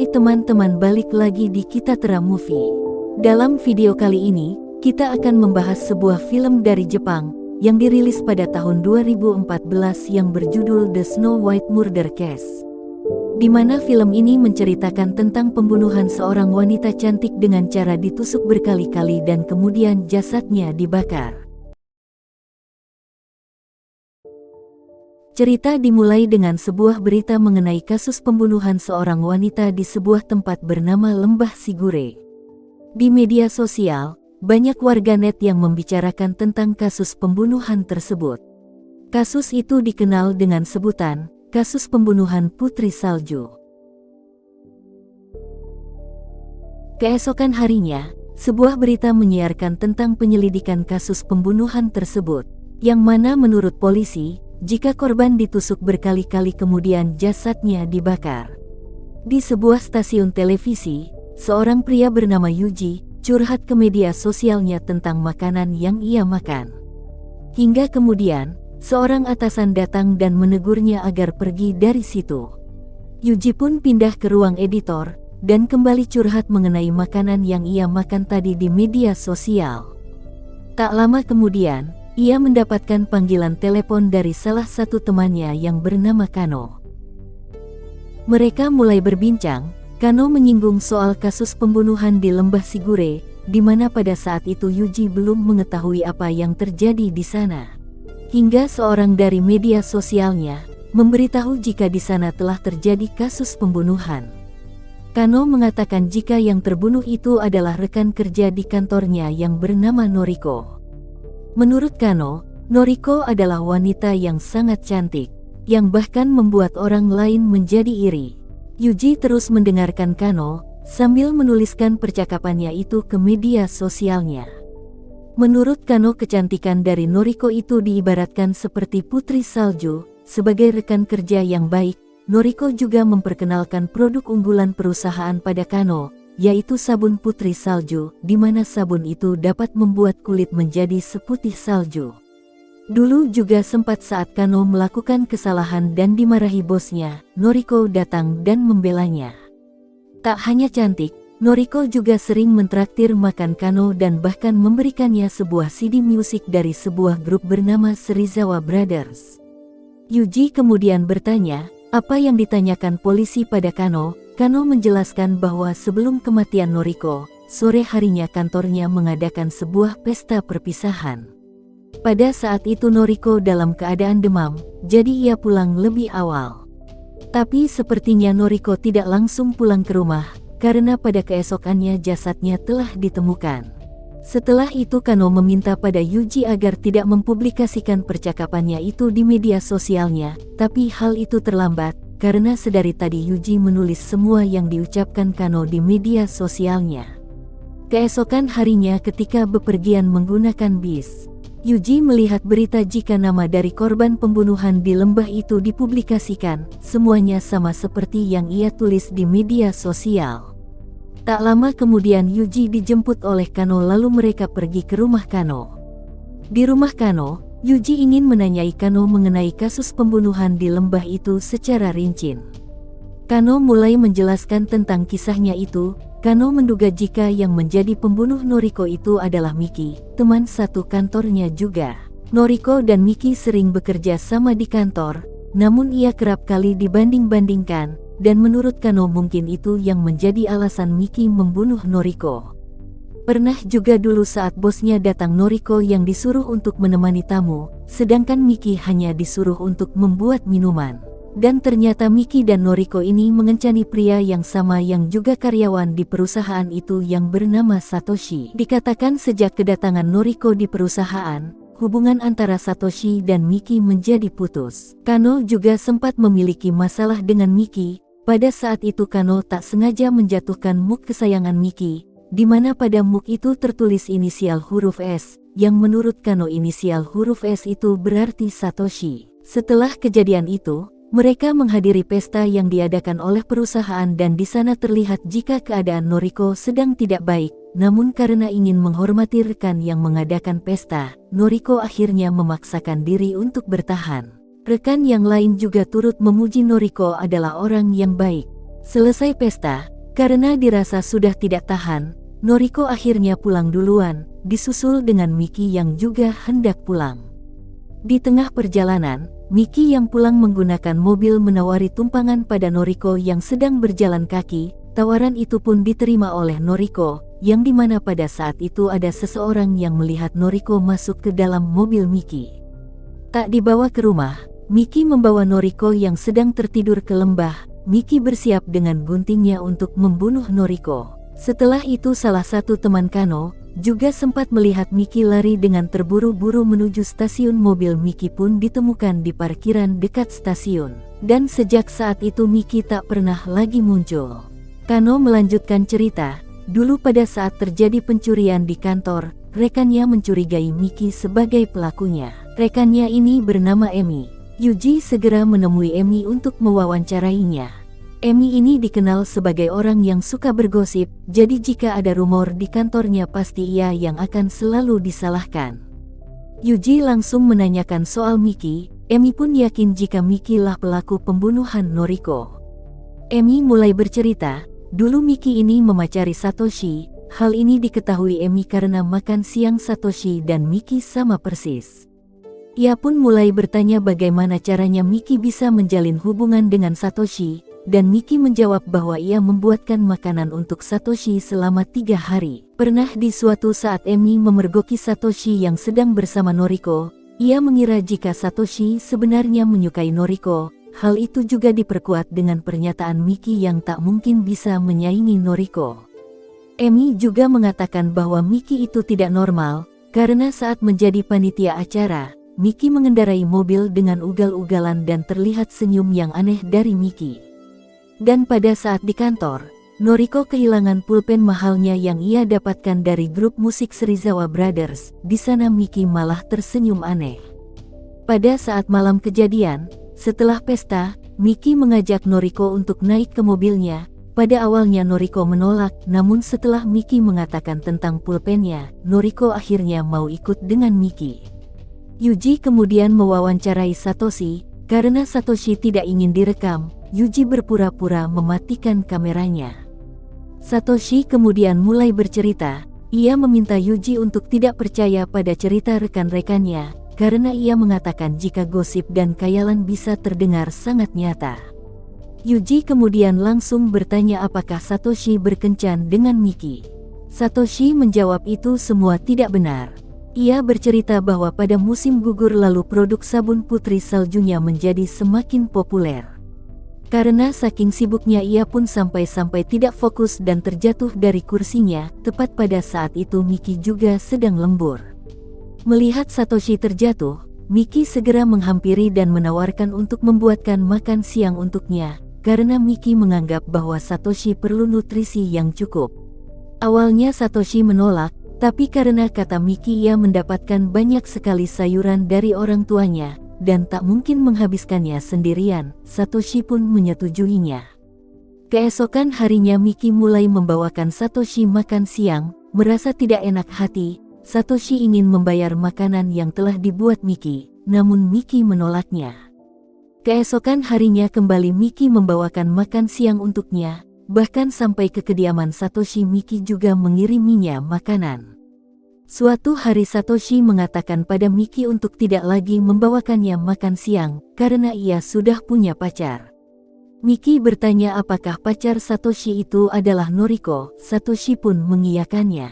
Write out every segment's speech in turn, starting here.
Teman-teman, balik lagi di Kitatera Movie. Dalam video kali ini, kita akan membahas sebuah film dari Jepang yang dirilis pada tahun 2014 yang berjudul The Snow White Murder Case. Di mana film ini menceritakan tentang pembunuhan seorang wanita cantik dengan cara ditusuk berkali-kali dan kemudian jasadnya dibakar. Cerita dimulai dengan sebuah berita mengenai kasus pembunuhan seorang wanita di sebuah tempat bernama Lembah Sigure. Di media sosial, banyak warganet yang membicarakan tentang kasus pembunuhan tersebut. Kasus itu dikenal dengan sebutan kasus pembunuhan Putri Salju. Keesokan harinya, sebuah berita menyiarkan tentang penyelidikan kasus pembunuhan tersebut, yang mana menurut polisi, jika korban ditusuk berkali-kali kemudian jasadnya dibakar. Di sebuah stasiun televisi, seorang pria bernama Yuji curhat ke media sosialnya tentang makanan yang ia makan. Hingga kemudian, seorang atasan datang dan menegurnya agar pergi dari situ. Yuji pun pindah ke ruang editor, dan kembali curhat mengenai makanan yang ia makan tadi di media sosial. Tak lama kemudian, ia mendapatkan panggilan telepon dari salah satu temannya yang bernama Kano. Mereka mulai berbincang. Kano menyinggung soal kasus pembunuhan di Lembah Sigure, di mana pada saat itu Yuji belum mengetahui apa yang terjadi di sana. Hingga seorang dari media sosialnya memberitahu jika di sana telah terjadi kasus pembunuhan. Kano mengatakan jika yang terbunuh itu adalah rekan kerja di kantornya yang bernama Noriko. Menurut Kano, Noriko adalah wanita yang sangat cantik, yang bahkan membuat orang lain menjadi iri. Yuji terus mendengarkan Kano, sambil menuliskan percakapannya itu ke media sosialnya. Menurut Kano, kecantikan dari Noriko itu diibaratkan seperti Putri Salju. Sebagai rekan kerja yang baik, Noriko juga memperkenalkan produk unggulan perusahaan pada Kano, yaitu sabun Putri Salju, di mana sabun itu dapat membuat kulit menjadi seputih salju. Dulu juga sempat saat Kano melakukan kesalahan dan dimarahi bosnya, Noriko datang dan membelanya. Tak hanya cantik, Noriko juga sering mentraktir makan Kano dan bahkan memberikannya sebuah CD musik dari sebuah grup bernama Serizawa Brothers. Yuji kemudian bertanya, apa yang ditanyakan polisi pada Kano? Kano menjelaskan bahwa sebelum kematian Noriko, sore harinya kantornya mengadakan sebuah pesta perpisahan. Pada saat itu Noriko dalam keadaan demam, jadi ia pulang lebih awal. Tapi sepertinya Noriko tidak langsung pulang ke rumah, karena pada keesokannya jasadnya telah ditemukan. Setelah itu Kano meminta pada Yuji agar tidak mempublikasikan percakapannya itu di media sosialnya, tapi hal itu terlambat. Karena sedari tadi Yuji menulis semua yang diucapkan Kano di media sosialnya. Keesokan harinya ketika bepergian menggunakan bis, Yuji melihat berita jika nama dari korban pembunuhan di lembah itu dipublikasikan, semuanya sama seperti yang ia tulis di media sosial. Tak lama kemudian Yuji dijemput oleh Kano lalu mereka pergi ke rumah Kano. Di rumah Kano, Yuji ingin menanyai Kano mengenai kasus pembunuhan di lembah itu secara rinci. Kano mulai menjelaskan tentang kisahnya itu. Kano menduga jika yang menjadi pembunuh Noriko itu adalah Miki, teman satu kantornya juga. Noriko dan Miki sering bekerja sama di kantor, namun ia kerap kali dibanding-bandingkan, dan menurut Kano mungkin itu yang menjadi alasan Miki membunuh Noriko. Pernah juga dulu saat bosnya datang Noriko yang disuruh untuk menemani tamu, sedangkan Miki hanya disuruh untuk membuat minuman. Dan ternyata Miki dan Noriko ini mengencani pria yang sama yang juga karyawan di perusahaan itu yang bernama Satoshi. Dikatakan sejak kedatangan Noriko di perusahaan, hubungan antara Satoshi dan Miki menjadi putus. Kano juga sempat memiliki masalah dengan Miki. Pada saat itu Kano tak sengaja menjatuhkan mug kesayangan Miki, di mana pada mug itu tertulis inisial huruf S, yang menurut Kano inisial huruf S itu berarti Satoshi. Setelah kejadian itu, mereka menghadiri pesta yang diadakan oleh perusahaan dan di sana terlihat jika keadaan Noriko sedang tidak baik, namun karena ingin menghormati rekan yang mengadakan pesta, Noriko akhirnya memaksakan diri untuk bertahan. Rekan yang lain juga turut memuji Noriko adalah orang yang baik. Selesai pesta, karena dirasa sudah tidak tahan, Noriko akhirnya pulang duluan, disusul dengan Miki yang juga hendak pulang. Di tengah perjalanan, Miki yang pulang menggunakan mobil menawari tumpangan pada Noriko yang sedang berjalan kaki. Tawaran itu pun diterima oleh Noriko, yang dimana pada saat itu ada seseorang yang melihat Noriko masuk ke dalam mobil Miki. Tak dibawa ke rumah, Miki membawa Noriko yang sedang tertidur ke lembah. Miki bersiap dengan guntingnya untuk membunuh Noriko. Setelah itu salah satu teman Kano juga sempat melihat Miki lari dengan terburu-buru menuju stasiun. Mobil Miki pun ditemukan di parkiran dekat stasiun. Dan sejak saat itu Miki tak pernah lagi muncul. Kano melanjutkan cerita, dulu pada saat terjadi pencurian di kantor, rekannya mencurigai Miki sebagai pelakunya. Rekannya ini bernama Emi. Yuji segera menemui Emi untuk mewawancarainya. Emi ini dikenal sebagai orang yang suka bergosip, jadi jika ada rumor di kantornya pasti ia yang akan selalu disalahkan. Yuji langsung menanyakan soal Miki. Emi pun yakin jika Miki lah pelaku pembunuhan Noriko. Emi mulai bercerita, dulu Miki ini memacari Satoshi. Hal ini diketahui Emi karena makan siang Satoshi dan Miki sama persis. Ia pun mulai bertanya bagaimana caranya Miki bisa menjalin hubungan dengan Satoshi. Dan Miki menjawab bahwa ia membuatkan makanan untuk Satoshi selama 3 hari. Pernah di suatu saat Emi memergoki Satoshi yang sedang bersama Noriko. Ia mengira jika Satoshi sebenarnya menyukai Noriko. Hal itu juga diperkuat dengan pernyataan Miki yang tak mungkin bisa menyaingi Noriko. Emi juga mengatakan bahwa Miki itu tidak normal, karena saat menjadi panitia acara, Miki mengendarai mobil dengan ugal-ugalan dan terlihat senyum yang aneh dari Miki. Dan pada saat di kantor, Noriko kehilangan pulpen mahalnya yang ia dapatkan dari grup musik Serizawa Brothers. Di sana Miki malah tersenyum aneh. Pada saat malam kejadian, setelah pesta, Miki mengajak Noriko untuk naik ke mobilnya. Pada awalnya Noriko menolak, namun setelah Miki mengatakan tentang pulpennya, Noriko akhirnya mau ikut dengan Miki. Yuji kemudian mewawancarai Satoshi. Karena Satoshi tidak ingin direkam, Yuji berpura-pura mematikan kameranya. Satoshi kemudian mulai bercerita. Ia meminta Yuji untuk tidak percaya pada cerita rekan-rekannya, karena ia mengatakan jika gosip dan khayalan bisa terdengar sangat nyata. Yuji kemudian langsung bertanya apakah Satoshi berkencan dengan Miki. Satoshi menjawab itu semua tidak benar. Ia bercerita bahwa pada musim gugur lalu produk sabun putri saljunya menjadi semakin populer. Karena saking sibuknya ia pun sampai-sampai tidak fokus dan terjatuh dari kursinya, tepat pada saat itu Miki juga sedang lembur. Melihat Satoshi terjatuh, Miki segera menghampiri dan menawarkan untuk membuatkan makan siang untuknya, karena Miki menganggap bahwa Satoshi perlu nutrisi yang cukup. Awalnya Satoshi menolak, tapi karena kata Miki ia mendapatkan banyak sekali sayuran dari orang tuanya, dan tak mungkin menghabiskannya sendirian, Satoshi pun menyetujuinya. Keesokan harinya Miki mulai membawakan Satoshi makan siang. Merasa tidak enak hati, Satoshi ingin membayar makanan yang telah dibuat Miki, namun Miki menolaknya. Keesokan harinya kembali Miki membawakan makan siang untuknya. Bahkan sampai ke kediaman Satoshi Miki juga mengiriminya makanan. Suatu hari Satoshi mengatakan pada Miki untuk tidak lagi membawakannya makan siang, karena ia sudah punya pacar. Miki bertanya apakah pacar Satoshi itu adalah Noriko. Satoshi pun mengiyakannya.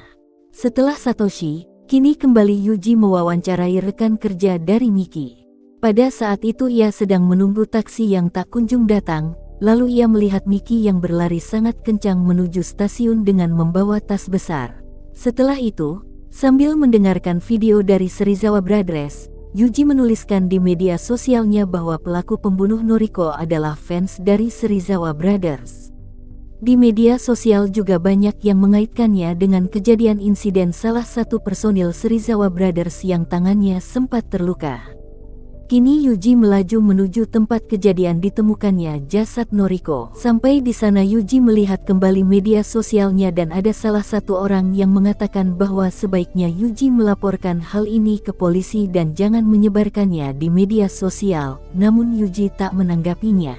Setelah Satoshi, kini kembali Yuji mewawancarai rekan kerja dari Miki. Pada saat itu ia sedang menunggu taksi yang tak kunjung datang. Lalu ia melihat Miki yang berlari sangat kencang menuju stasiun dengan membawa tas besar. Setelah itu, sambil mendengarkan video dari Serizawa Brothers, Yuji menuliskan di media sosialnya bahwa pelaku pembunuh Noriko adalah fans dari Serizawa Brothers. Di media sosial juga banyak yang mengaitkannya dengan kejadian insiden salah satu personil Serizawa Brothers yang tangannya sempat terluka. Kini Yuji melaju menuju tempat kejadian ditemukannya jasad Noriko. Sampai di sana Yuji melihat kembali media sosialnya dan ada salah satu orang yang mengatakan bahwa sebaiknya Yuji melaporkan hal ini ke polisi dan jangan menyebarkannya di media sosial, namun Yuji tak menanggapinya.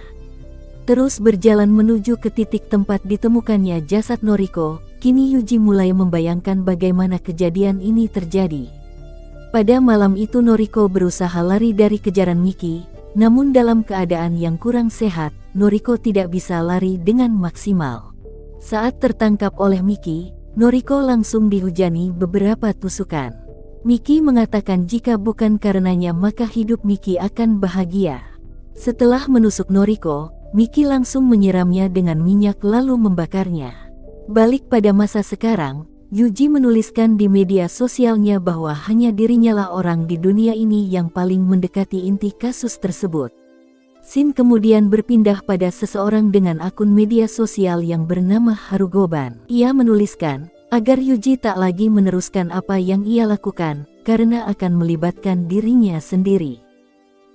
terus berjalan menuju ke titik tempat ditemukannya jasad Noriko, kini Yuji mulai membayangkan bagaimana kejadian ini terjadi. Pada malam itu Noriko berusaha lari dari kejaran Miki, namun dalam keadaan yang kurang sehat, Noriko tidak bisa lari dengan maksimal. Saat tertangkap oleh Miki, Noriko langsung dihujani beberapa tusukan. Miki mengatakan jika bukan karenanya maka hidup Miki akan bahagia. Setelah menusuk Noriko, Miki langsung menyiramnya dengan minyak lalu membakarnya. Balik pada masa sekarang, Yuji menuliskan di media sosialnya bahwa hanya dirinya lah orang di dunia ini yang paling mendekati inti kasus tersebut. Scene kemudian berpindah pada seseorang dengan akun media sosial yang bernama Harugoban. Ia menuliskan, agar Yuji tak lagi meneruskan apa yang ia lakukan, karena akan melibatkan dirinya sendiri.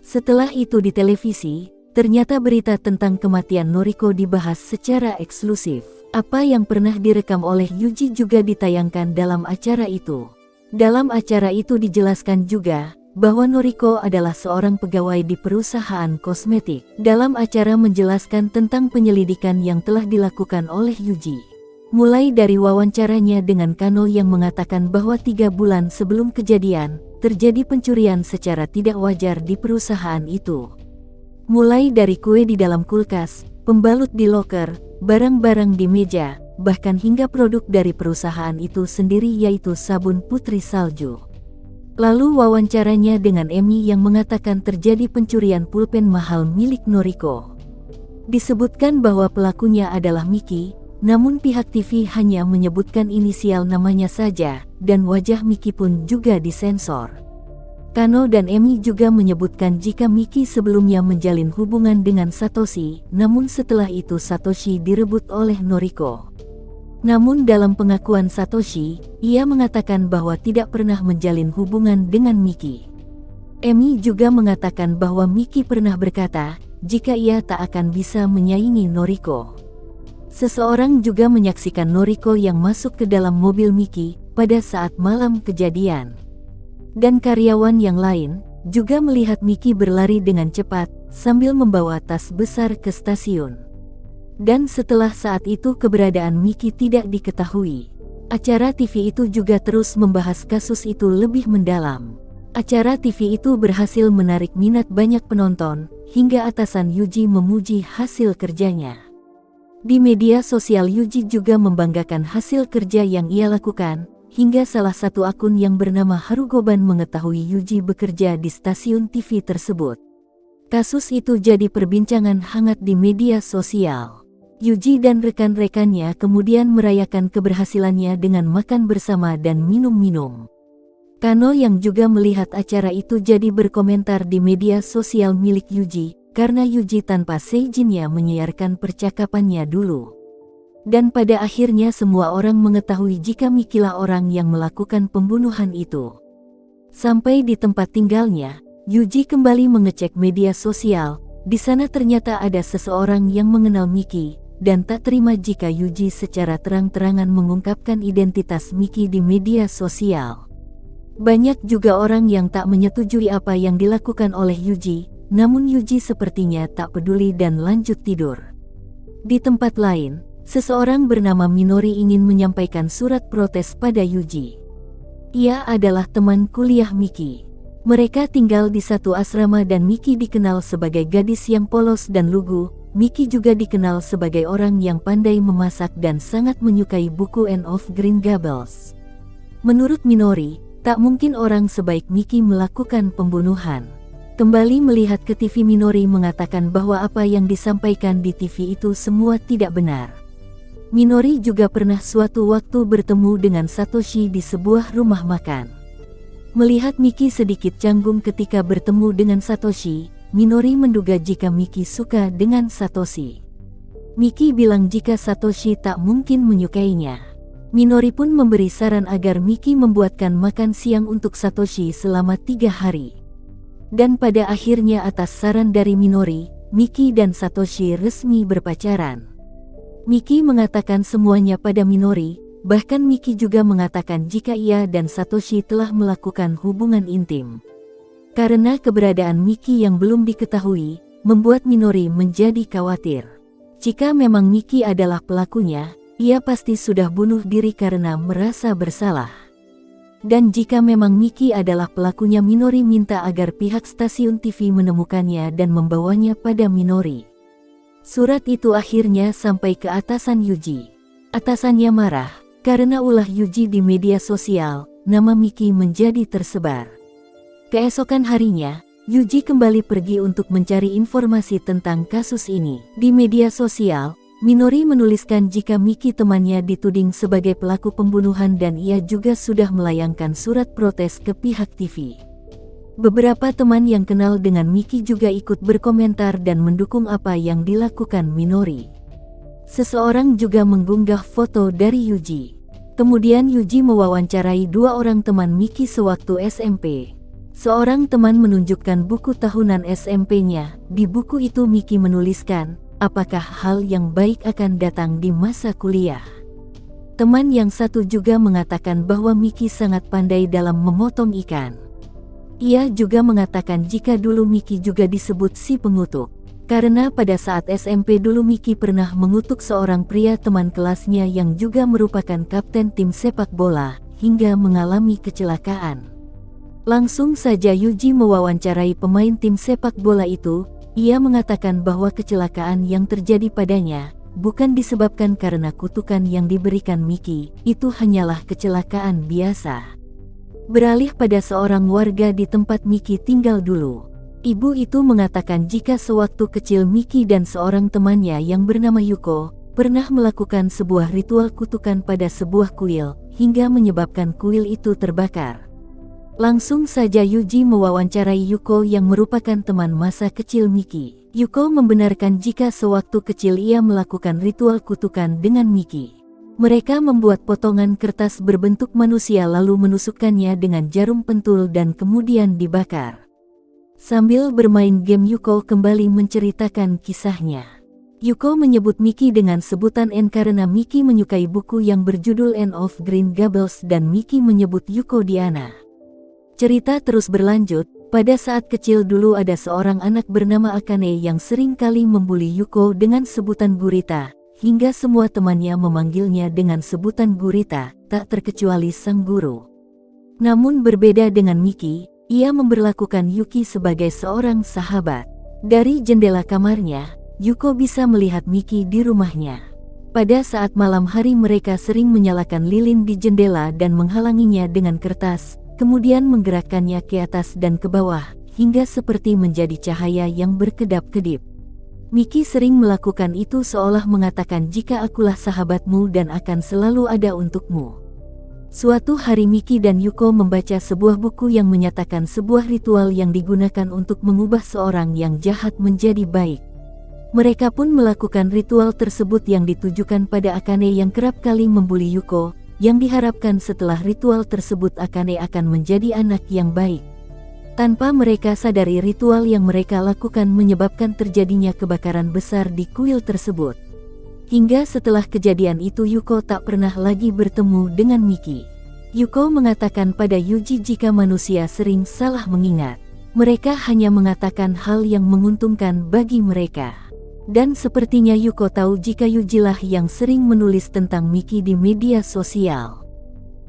Setelah itu di televisi, ternyata berita tentang kematian Noriko dibahas secara eksklusif. Apa yang pernah direkam oleh Yuji juga ditayangkan dalam acara itu. Dalam acara itu dijelaskan juga bahwa Noriko adalah seorang pegawai di perusahaan kosmetik. Dalam acara menjelaskan tentang penyelidikan yang telah dilakukan oleh Yuji. Mulai dari wawancaranya dengan Kano yang mengatakan bahwa 3 bulan sebelum kejadian, terjadi pencurian secara tidak wajar di perusahaan itu. Mulai dari kue di dalam kulkas, pembalut di loker, barang-barang di meja, bahkan hingga produk dari perusahaan itu sendiri yaitu sabun putri salju. Lalu wawancaranya dengan Emi yang mengatakan terjadi pencurian pulpen mahal milik Noriko. Disebutkan bahwa pelakunya adalah Miki, namun pihak TV hanya menyebutkan inisial namanya saja, dan wajah Miki pun juga disensor. Kano dan Emi juga menyebutkan jika Miki sebelumnya menjalin hubungan dengan Satoshi, namun setelah itu Satoshi direbut oleh Noriko. Namun dalam pengakuan Satoshi, ia mengatakan bahwa tidak pernah menjalin hubungan dengan Miki. Emi juga mengatakan bahwa Miki pernah berkata, jika ia tak akan bisa menyaingi Noriko. Seseorang juga menyaksikan Noriko yang masuk ke dalam mobil Miki pada saat malam kejadian. Dan karyawan yang lain juga melihat Miki berlari dengan cepat sambil membawa tas besar ke stasiun. Dan setelah saat itu keberadaan Miki tidak diketahui. Acara TV itu juga terus membahas kasus itu lebih mendalam. Acara TV itu berhasil menarik minat banyak penonton, hingga atasan Yuji memuji hasil kerjanya. Di media sosial Yuji juga membanggakan hasil kerja yang ia lakukan, hingga salah satu akun yang bernama Harugoban mengetahui Yuji bekerja di stasiun TV tersebut. Kasus itu jadi perbincangan hangat di media sosial. Yuji dan rekan-rekannya kemudian merayakan keberhasilannya dengan makan bersama dan minum-minum. Kano yang juga melihat acara itu jadi berkomentar di media sosial milik Yuji, karena Yuji tanpa seizinnya menyiarkan percakapannya dulu. Dan pada akhirnya semua orang mengetahui jika Mikilah orang yang melakukan pembunuhan itu. Sampai di tempat tinggalnya, Yuji kembali mengecek media sosial. Di sana ternyata ada seseorang yang mengenal Miki, dan tak terima jika Yuji secara terang-terangan mengungkapkan identitas Miki di media sosial. Banyak juga orang yang tak menyetujui apa yang dilakukan oleh Yuji, namun Yuji sepertinya tak peduli dan lanjut tidur. Di tempat lain, seseorang bernama Minori ingin menyampaikan surat protes pada Yuji. Ia adalah teman kuliah Miki. Mereka tinggal di satu asrama dan Miki dikenal sebagai gadis yang polos dan lugu. Miki juga dikenal sebagai orang yang pandai memasak dan sangat menyukai buku Anne of Green Gables. Menurut Minori, tak mungkin orang sebaik Miki melakukan pembunuhan. Kembali melihat ke TV, Minori mengatakan bahwa apa yang disampaikan di TV itu semua tidak benar. Minori juga pernah suatu waktu bertemu dengan Satoshi di sebuah rumah makan. Melihat Miki sedikit canggung ketika bertemu dengan Satoshi, Minori menduga jika Miki suka dengan Satoshi. Miki bilang jika Satoshi tak mungkin menyukainya. Minori pun memberi saran agar Miki membuatkan makan siang untuk Satoshi selama 3 hari. Dan pada akhirnya atas saran dari Minori, Miki dan Satoshi resmi berpacaran. Miki mengatakan semuanya pada Minori, bahkan Miki juga mengatakan jika ia dan Satoshi telah melakukan hubungan intim. Karena keberadaan Miki yang belum diketahui, membuat Minori menjadi khawatir. Jika memang Miki adalah pelakunya, ia pasti sudah bunuh diri karena merasa bersalah. Dan jika memang Miki adalah pelakunya, Minori minta agar pihak stasiun TV menemukannya dan membawanya pada Minori. Surat itu akhirnya sampai ke atasan Yuji. Atasannya marah, karena ulah Yuji di media sosial, nama Miki menjadi tersebar. Keesokan harinya, Yuji kembali pergi untuk mencari informasi tentang kasus ini. Di media sosial, Minori menuliskan jika Miki temannya dituding sebagai pelaku pembunuhan dan ia juga sudah melayangkan surat protes ke pihak TV. Beberapa teman yang kenal dengan Miki juga ikut berkomentar dan mendukung apa yang dilakukan Minori. Seseorang juga mengunggah foto dari Yuji. Kemudian Yuji mewawancarai dua orang teman Miki sewaktu SMP. Seorang teman menunjukkan buku tahunan SMP-nya. Di buku itu Miki menuliskan, apakah hal yang baik akan datang di masa kuliah. Teman yang satu juga mengatakan bahwa Miki sangat pandai dalam memotong ikan. Ia juga mengatakan jika dulu Miki juga disebut si pengutuk. Karena pada saat SMP dulu Miki pernah mengutuk seorang pria teman kelasnya yang juga merupakan kapten tim sepak bola, hingga mengalami kecelakaan. Langsung saja Yuji mewawancarai pemain tim sepak bola itu. Ia mengatakan bahwa kecelakaan yang terjadi padanya bukan disebabkan karena kutukan yang diberikan Miki, itu hanyalah kecelakaan biasa. Beralih pada seorang warga di tempat Miki tinggal dulu. Ibu itu mengatakan jika sewaktu kecil Miki dan seorang temannya yang bernama Yuko pernah melakukan sebuah ritual kutukan pada sebuah kuil, hingga menyebabkan kuil itu terbakar. Langsung saja Yuji mewawancarai Yuko yang merupakan teman masa kecil Miki. Yuko membenarkan jika sewaktu kecil ia melakukan ritual kutukan dengan Miki. Mereka membuat potongan kertas berbentuk manusia lalu menusukkannya dengan jarum pentul dan kemudian dibakar. Sambil bermain game Yuko kembali menceritakan kisahnya. Yuko menyebut Miki dengan sebutan N karena Miki menyukai buku yang berjudul Anne of Green Gables dan Miki menyebut Yuko Diana. Cerita terus berlanjut, pada saat kecil dulu ada seorang anak bernama Akane yang sering kali membuli Yuko dengan sebutan Gurita, hingga semua temannya memanggilnya dengan sebutan Gurita, tak terkecuali sang guru. Namun berbeda dengan Miki, ia memberlakukan Yuki sebagai seorang sahabat. Dari jendela kamarnya, Yuko bisa melihat Miki di rumahnya. Pada saat malam hari mereka sering menyalakan lilin di jendela dan menghalanginya dengan kertas, kemudian menggerakkannya ke atas dan ke bawah, hingga seperti menjadi cahaya yang berkedap-kedip. Miki sering melakukan itu seolah mengatakan jika akulah sahabatmu dan akan selalu ada untukmu. Suatu hari Miki dan Yuko membaca sebuah buku yang menyatakan sebuah ritual yang digunakan untuk mengubah seorang yang jahat menjadi baik. Mereka pun melakukan ritual tersebut yang ditujukan pada Akane yang kerap kali membuli Yuko, yang diharapkan setelah ritual tersebut Akane akan menjadi anak yang baik. Tanpa mereka sadari ritual yang mereka lakukan menyebabkan terjadinya kebakaran besar di kuil tersebut. Hingga setelah kejadian itu Yuko tak pernah lagi bertemu dengan Miki. Yuko mengatakan pada Yuji jika manusia sering salah mengingat. Mereka hanya mengatakan hal yang menguntungkan bagi mereka. Dan sepertinya Yuko tahu jika Yujilah yang sering menulis tentang Miki di media sosial.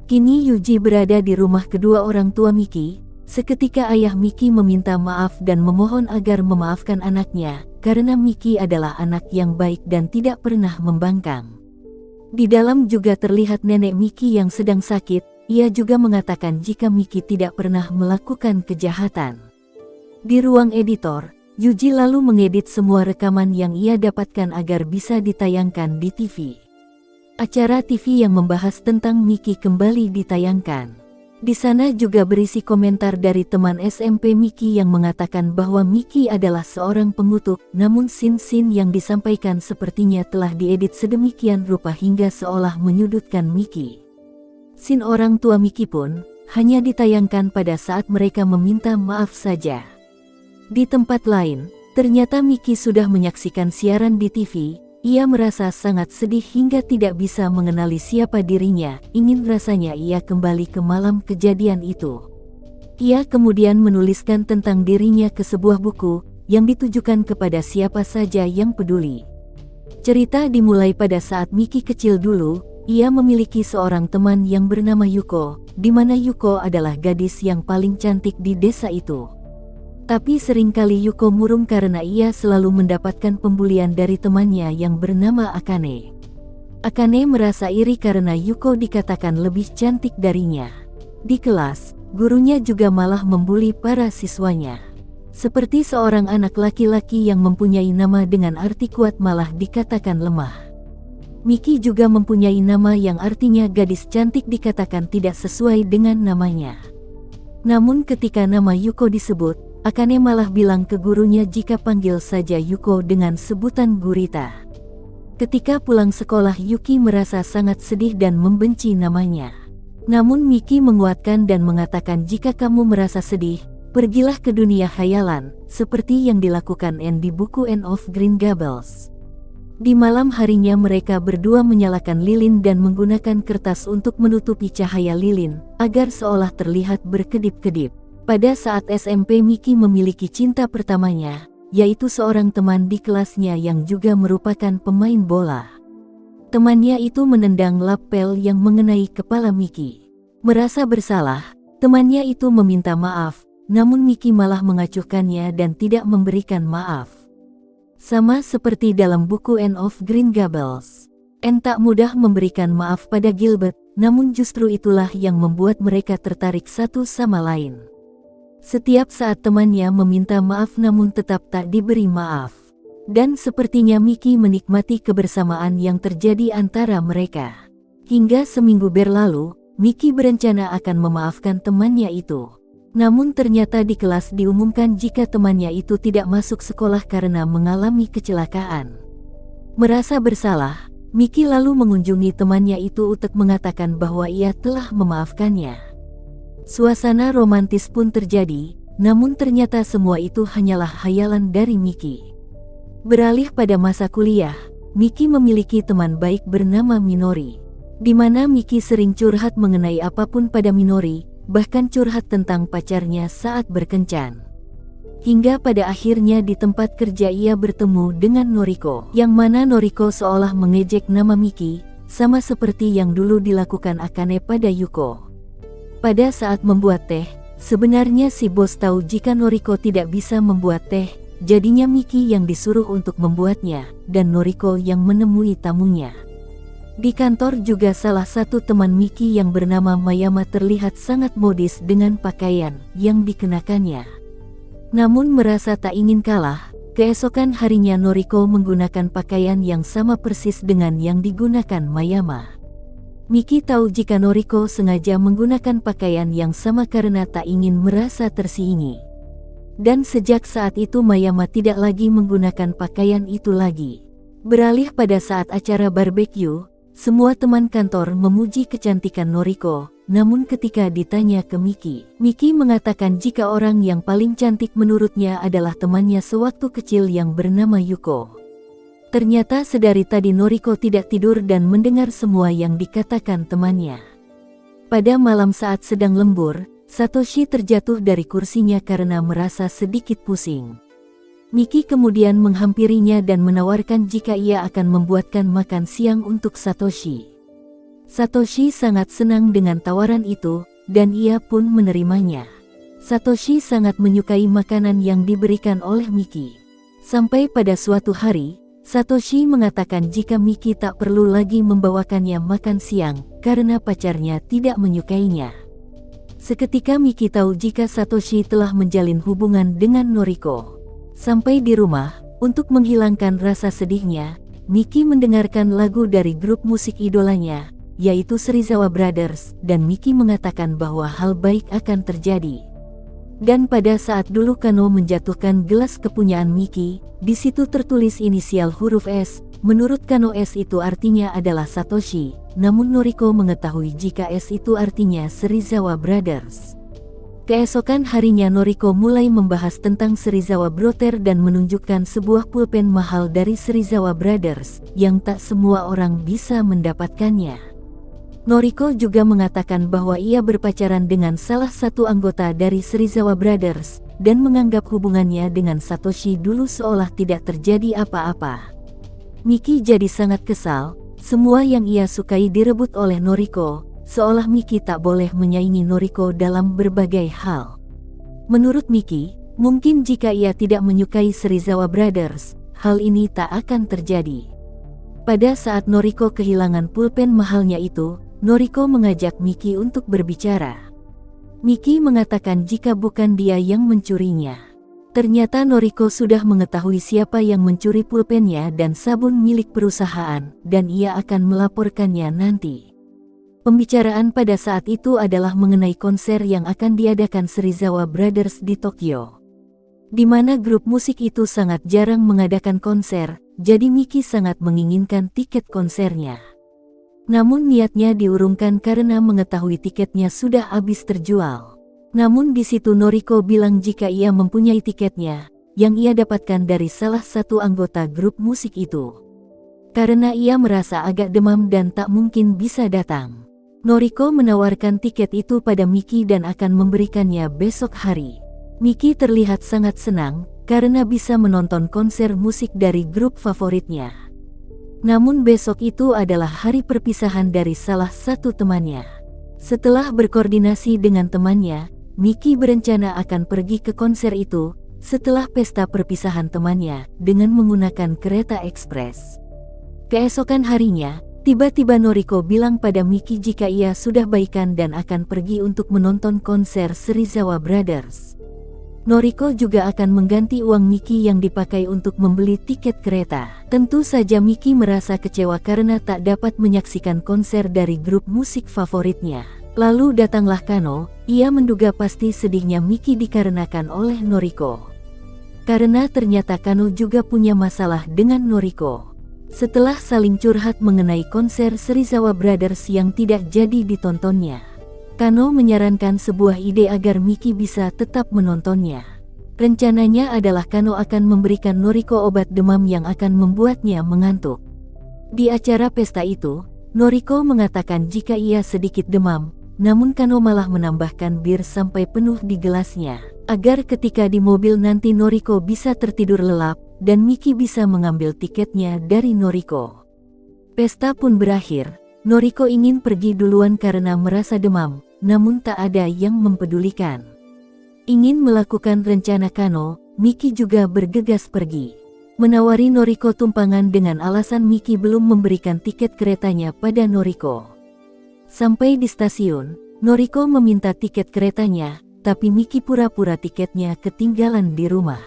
Kini Yuji berada di rumah kedua orang tua Miki. Seketika ayah Miki meminta maaf dan memohon agar memaafkan anaknya, karena Miki adalah anak yang baik dan tidak pernah membangkang. Di dalam juga terlihat nenek Miki yang sedang sakit. Ia juga mengatakan jika Miki tidak pernah melakukan kejahatan. Di ruang editor, Yuji lalu mengedit semua rekaman yang ia dapatkan agar bisa ditayangkan di TV. Acara TV yang membahas tentang Miki kembali ditayangkan. Di sana juga berisi komentar dari teman SMP Miki yang mengatakan bahwa Miki adalah seorang pengutuk, namun scene-scene yang disampaikan sepertinya telah diedit sedemikian rupa hingga seolah menyudutkan Miki. Scene orang tua Miki pun hanya ditayangkan pada saat mereka meminta maaf saja. Di tempat lain, ternyata Miki sudah menyaksikan siaran di TV. Ia merasa sangat sedih hingga tidak bisa mengenali siapa dirinya. Ingin rasanya ia kembali ke malam kejadian itu. Ia kemudian menuliskan tentang dirinya ke sebuah buku yang ditujukan kepada siapa saja yang peduli. Cerita dimulai pada saat Miki kecil dulu. Ia memiliki seorang teman yang bernama Yuko, di mana Yuko adalah gadis yang paling cantik di desa itu. Tapi seringkali Yuko murung karena ia selalu mendapatkan pembulian dari temannya yang bernama Akane. Akane merasa iri karena Yuko dikatakan lebih cantik darinya. Di kelas, gurunya juga malah membuli para siswanya. Seperti seorang anak laki-laki yang mempunyai nama dengan arti kuat malah dikatakan lemah. Miki juga mempunyai nama yang artinya gadis cantik dikatakan tidak sesuai dengan namanya. Namun ketika nama Yuko disebut, Akane malah bilang ke gurunya jika panggil saja Yuko dengan sebutan Gurita. Ketika pulang sekolah Yuki merasa sangat sedih dan membenci namanya. Namun Miki menguatkan dan mengatakan jika kamu merasa sedih, pergilah ke dunia khayalan, seperti yang dilakukan Anne di buku Anne of Green Gables. Di malam harinya mereka berdua menyalakan lilin dan menggunakan kertas untuk menutupi cahaya lilin, agar seolah terlihat berkedip-kedip. Pada saat SMP Miki memiliki cinta pertamanya, yaitu seorang teman di kelasnya yang juga merupakan pemain bola. Temannya itu menendang lapel yang mengenai kepala Miki. Merasa bersalah, temannya itu meminta maaf, namun Miki malah mengacuhkannya dan tidak memberikan maaf. Sama seperti dalam buku Anne of Green Gables, Anne tak mudah memberikan maaf pada Gilbert, namun justru itulah yang membuat mereka tertarik satu sama lain. Setiap saat temannya meminta maaf namun tetap tak diberi maaf. Dan sepertinya Miki menikmati kebersamaan yang terjadi antara mereka. Hingga seminggu berlalu, Miki berencana akan memaafkan temannya itu. Namun ternyata di kelas diumumkan jika temannya itu tidak masuk sekolah karena mengalami kecelakaan. Merasa bersalah, Miki lalu mengunjungi temannya itu untuk mengatakan bahwa ia telah memaafkannya. Suasana romantis pun terjadi, namun ternyata semua itu hanyalah khayalan dari Miki. Beralih pada masa kuliah, Miki memiliki teman baik bernama Minori, di mana Miki sering curhat mengenai apapun pada Minori, bahkan curhat tentang pacarnya saat berkencan. Hingga pada akhirnya di tempat kerja ia bertemu dengan Noriko, yang mana Noriko seolah mengejek nama Miki, sama seperti yang dulu dilakukan Akane pada Yuko. Pada saat membuat teh, sebenarnya si bos tahu jika Noriko tidak bisa membuat teh, jadinya Miki yang disuruh untuk membuatnya, dan Noriko yang menemui tamunya. Di kantor juga salah satu teman Miki yang bernama Mayama terlihat sangat modis dengan pakaian yang dikenakannya. Namun merasa tak ingin kalah, keesokan harinya Noriko menggunakan pakaian yang sama persis dengan yang digunakan Mayama. Miki tahu jika Noriko sengaja menggunakan pakaian yang sama karena tak ingin merasa tersingi. Dan sejak saat itu Mayama tidak lagi menggunakan pakaian itu lagi. Beralih pada saat acara barbeque, semua teman kantor memuji kecantikan Noriko, namun ketika ditanya ke Miki, Miki mengatakan jika orang yang paling cantik menurutnya adalah temannya sewaktu kecil yang bernama Yuko. Ternyata sedari tadi Noriko tidak tidur dan mendengar semua yang dikatakan temannya. Pada malam saat sedang lembur, Satoshi terjatuh dari kursinya karena merasa sedikit pusing. Miki kemudian menghampirinya dan menawarkan jika ia akan membuatkan makan siang untuk Satoshi. Satoshi sangat senang dengan tawaran itu, dan ia pun menerimanya. Satoshi sangat menyukai makanan yang diberikan oleh Miki. Sampai pada suatu hari, Satoshi mengatakan jika Miki tak perlu lagi membawakannya makan siang, karena pacarnya tidak menyukainya. Seketika Miki tahu jika Satoshi telah menjalin hubungan dengan Noriko. Sampai di rumah, untuk menghilangkan rasa sedihnya, Miki mendengarkan lagu dari grup musik idolanya, yaitu Serizawa Brothers, dan Miki mengatakan bahwa hal baik akan terjadi. Dan pada saat dulu Kano menjatuhkan gelas kepunyaan Miki, di situ tertulis inisial huruf S. Menurut Kano S itu artinya adalah Satoshi, namun Noriko mengetahui jika S itu artinya Serizawa Brothers. Keesokan harinya Noriko mulai membahas tentang Serizawa Brothers dan menunjukkan sebuah pulpen mahal dari Serizawa Brothers, yang tak semua orang bisa mendapatkannya. Noriko juga mengatakan bahwa ia berpacaran dengan salah satu anggota dari Serizawa Brothers, dan menganggap hubungannya dengan Satoshi dulu seolah tidak terjadi apa-apa. Miki jadi sangat kesal, semua yang ia sukai direbut oleh Noriko, seolah Miki tak boleh menyaingi Noriko dalam berbagai hal. Menurut Miki, mungkin jika ia tidak menyukai Serizawa Brothers, hal ini tak akan terjadi. Pada saat Noriko kehilangan pulpen mahalnya itu, Noriko mengajak Miki untuk berbicara. Miki mengatakan jika bukan dia yang mencurinya. Ternyata Noriko sudah mengetahui siapa yang mencuri pulpennya dan sabun milik perusahaan, dan ia akan melaporkannya nanti. Pembicaraan pada saat itu adalah mengenai konser yang akan diadakan Serizawa Brothers di Tokyo, di mana grup musik itu sangat jarang mengadakan konser, jadi Miki sangat menginginkan tiket konsernya. Namun niatnya diurungkan karena mengetahui tiketnya sudah habis terjual. Namun di situ Noriko bilang jika ia mempunyai tiketnya, yang ia dapatkan dari salah satu anggota grup musik itu. Karena ia merasa agak demam dan tak mungkin bisa datang. Noriko menawarkan tiket itu pada Miki dan akan memberikannya besok hari. Miki terlihat sangat senang, karena bisa menonton konser musik dari grup favoritnya. Namun besok itu adalah hari perpisahan dari salah satu temannya. Setelah berkoordinasi dengan temannya, Miki berencana akan pergi ke konser itu, setelah pesta perpisahan temannya, dengan menggunakan kereta ekspres. Keesokan harinya, tiba-tiba Noriko bilang pada Miki jika ia sudah baikan dan akan pergi untuk menonton konser Serizawa Brothers. Noriko juga akan mengganti uang Miki yang dipakai untuk membeli tiket kereta. Tentu saja Miki merasa kecewa karena tak dapat menyaksikan konser dari grup musik favoritnya. Lalu datanglah Kano, ia menduga pasti sedihnya Miki dikarenakan oleh Noriko. Karena ternyata Kano juga punya masalah dengan Noriko. Setelah saling curhat mengenai konser Serizawa Brothers yang tidak jadi ditontonnya, Kano menyarankan sebuah ide agar Miki bisa tetap menontonnya. Rencananya adalah Kano akan memberikan Noriko obat demam yang akan membuatnya mengantuk. Di acara pesta itu, Noriko mengatakan jika ia sedikit demam, namun Kano malah menambahkan bir sampai penuh di gelasnya, agar ketika di mobil nanti Noriko bisa tertidur lelap, dan Miki bisa mengambil tiketnya dari Noriko. Pesta pun berakhir. Noriko ingin pergi duluan karena merasa demam, namun tak ada yang mempedulikan. Ingin melakukan rencana Kano, Miki juga bergegas pergi. Menawari Noriko tumpangan dengan alasan Miki belum memberikan tiket keretanya pada Noriko. Sampai di stasiun, Noriko meminta tiket keretanya, tapi Miki pura-pura tiketnya ketinggalan di rumah.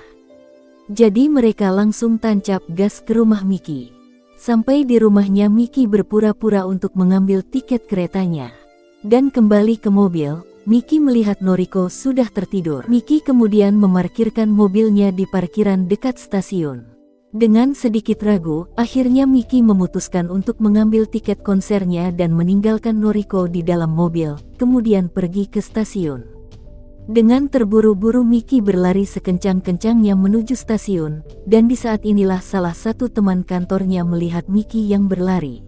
Jadi mereka langsung tancap gas ke rumah Miki. Sampai di rumahnya Miki berpura-pura untuk mengambil tiket keretanya. Dan kembali ke mobil, Miki melihat Noriko sudah tertidur. Miki kemudian memarkirkan mobilnya di parkiran dekat stasiun. Dengan sedikit ragu, akhirnya Miki memutuskan untuk mengambil tiket konsernya dan meninggalkan Noriko di dalam mobil, kemudian pergi ke stasiun. Dengan terburu-buru Miki berlari sekencang-kencangnya menuju stasiun, dan di saat inilah salah satu teman kantornya melihat Miki yang berlari.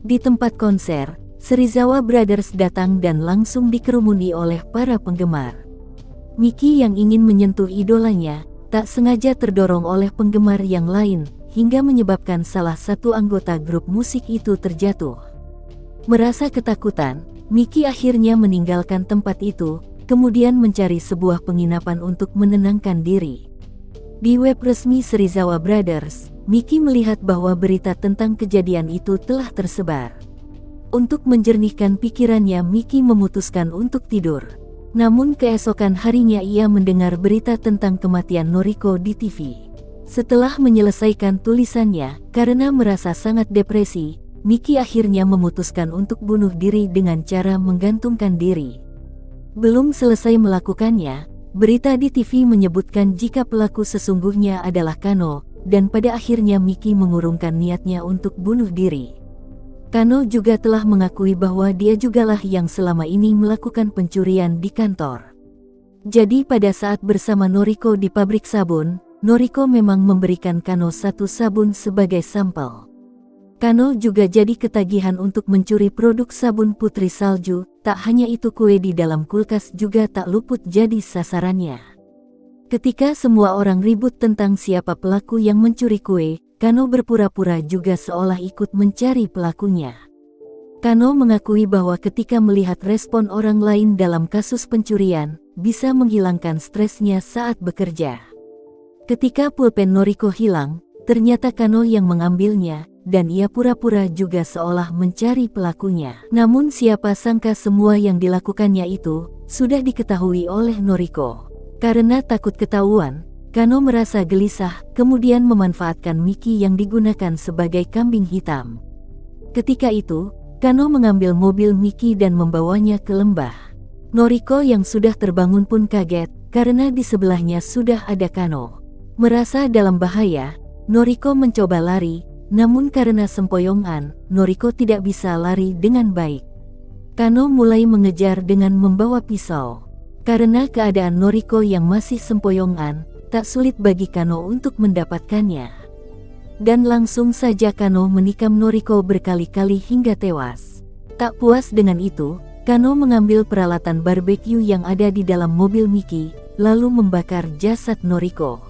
Di tempat konser, Serizawa Brothers datang dan langsung dikerumuni oleh para penggemar. Miki yang ingin menyentuh idolanya, tak sengaja terdorong oleh penggemar yang lain, hingga menyebabkan salah satu anggota grup musik itu terjatuh. Merasa ketakutan, Miki akhirnya meninggalkan tempat itu, kemudian mencari sebuah penginapan untuk menenangkan diri. Di web resmi Serizawa Brothers, Miki melihat bahwa berita tentang kejadian itu telah tersebar. Untuk menjernihkan pikirannya, Miki memutuskan untuk tidur. Namun keesokan harinya ia mendengar berita tentang kematian Noriko di TV. Setelah menyelesaikan tulisannya, karena merasa sangat depresi, Miki akhirnya memutuskan untuk bunuh diri dengan cara menggantungkan diri. Belum selesai melakukannya, berita di TV menyebutkan jika pelaku sesungguhnya adalah Kano, dan pada akhirnya Miki mengurungkan niatnya untuk bunuh diri. Kano juga telah mengakui bahwa dia jugalah yang selama ini melakukan pencurian di kantor. Jadi pada saat bersama Noriko di pabrik sabun, Noriko memang memberikan Kano satu sabun sebagai sampel. Kano juga jadi ketagihan untuk mencuri produk sabun putri salju, tak hanya itu kue di dalam kulkas juga tak luput jadi sasarannya. Ketika semua orang ribut tentang siapa pelaku yang mencuri kue, Kano berpura-pura juga seolah ikut mencari pelakunya. Kano mengakui bahwa ketika melihat respon orang lain dalam kasus pencurian, bisa menghilangkan stresnya saat bekerja. Ketika pulpen Noriko hilang, ternyata Kano yang mengambilnya, dan ia pura-pura juga seolah mencari pelakunya. Namun siapa sangka semua yang dilakukannya itu sudah diketahui oleh Noriko. Karena takut ketahuan, Kano merasa gelisah, kemudian memanfaatkan Miki yang digunakan sebagai kambing hitam. Ketika itu, Kano mengambil mobil Miki dan membawanya ke lembah. Noriko yang sudah terbangun pun kaget, karena di sebelahnya sudah ada Kano. Merasa dalam bahaya, Noriko mencoba lari, namun karena sempoyongan, Noriko tidak bisa lari dengan baik. Kano mulai mengejar dengan membawa pisau. Karena keadaan Noriko yang masih sempoyongan, tak sulit bagi Kano untuk mendapatkannya. Dan langsung saja Kano menikam Noriko berkali-kali hingga tewas. Tak puas dengan itu, Kano mengambil peralatan barbeque yang ada di dalam mobil Miki, lalu membakar jasad Noriko.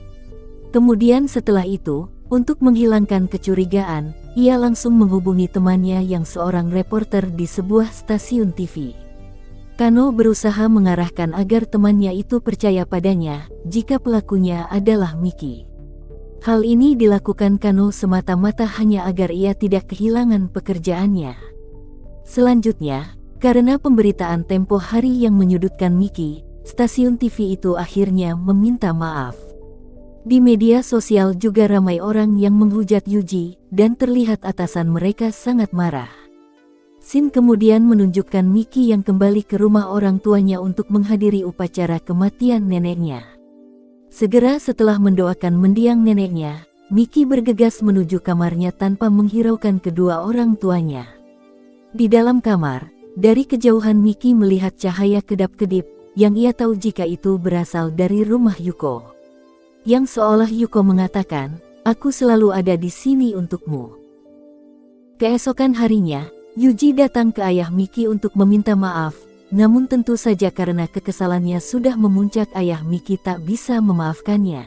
Kemudian setelah itu, untuk menghilangkan kecurigaan, ia langsung menghubungi temannya yang seorang reporter di sebuah stasiun TV. Kano berusaha mengarahkan agar temannya itu percaya padanya, jika pelakunya adalah Miki. Hal ini dilakukan Kano semata-mata hanya agar ia tidak kehilangan pekerjaannya. Selanjutnya, karena pemberitaan Tempo Hari yang menyudutkan Miki, stasiun TV itu akhirnya meminta maaf. Di media sosial juga ramai orang yang menghujat Yuji, dan terlihat atasan mereka sangat marah. Scene kemudian menunjukkan Miki yang kembali ke rumah orang tuanya untuk menghadiri upacara kematian neneknya. Segera setelah mendoakan mendiang neneknya, Miki bergegas menuju kamarnya tanpa menghiraukan kedua orang tuanya. Di dalam kamar, dari kejauhan Miki melihat cahaya kedap-kedip, yang ia tahu jika itu berasal dari rumah Yuko. Yang seolah Yuko mengatakan, "Aku selalu ada di sini untukmu." Keesokan harinya, Yuji datang ke ayah Miki untuk meminta maaf, namun tentu saja karena kekesalannya sudah memuncak ayah Miki tak bisa memaafkannya.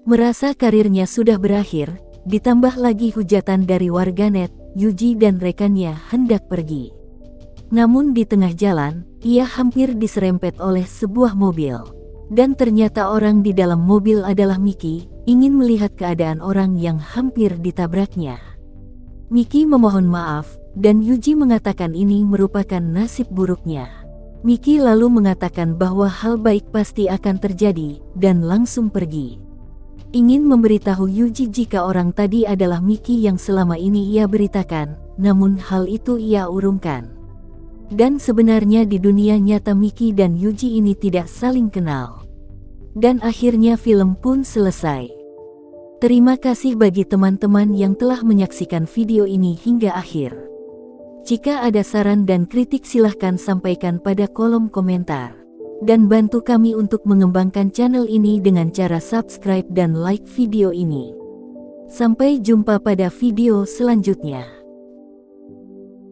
Merasa karirnya sudah berakhir, ditambah lagi hujatan dari warganet, Yuji dan rekannya hendak pergi. Namun di tengah jalan, ia hampir diserempet oleh sebuah mobil. Dan ternyata orang di dalam mobil adalah Miki, ingin melihat keadaan orang yang hampir ditabraknya. Miki memohon maaf, dan Yuji mengatakan ini merupakan nasib buruknya. Miki lalu mengatakan bahwa hal baik pasti akan terjadi, dan langsung pergi. Ingin memberitahu Yuji jika orang tadi adalah Miki yang selama ini ia beritakan, namun hal itu ia urungkan. Dan sebenarnya di dunia nyata Miki dan Yuji ini tidak saling kenal. Dan akhirnya film pun selesai. Terima kasih bagi teman-teman yang telah menyaksikan video ini hingga akhir. Jika ada saran dan kritik silahkan sampaikan pada kolom komentar. Dan bantu kami untuk mengembangkan channel ini dengan cara subscribe dan like video ini. Sampai jumpa pada video selanjutnya.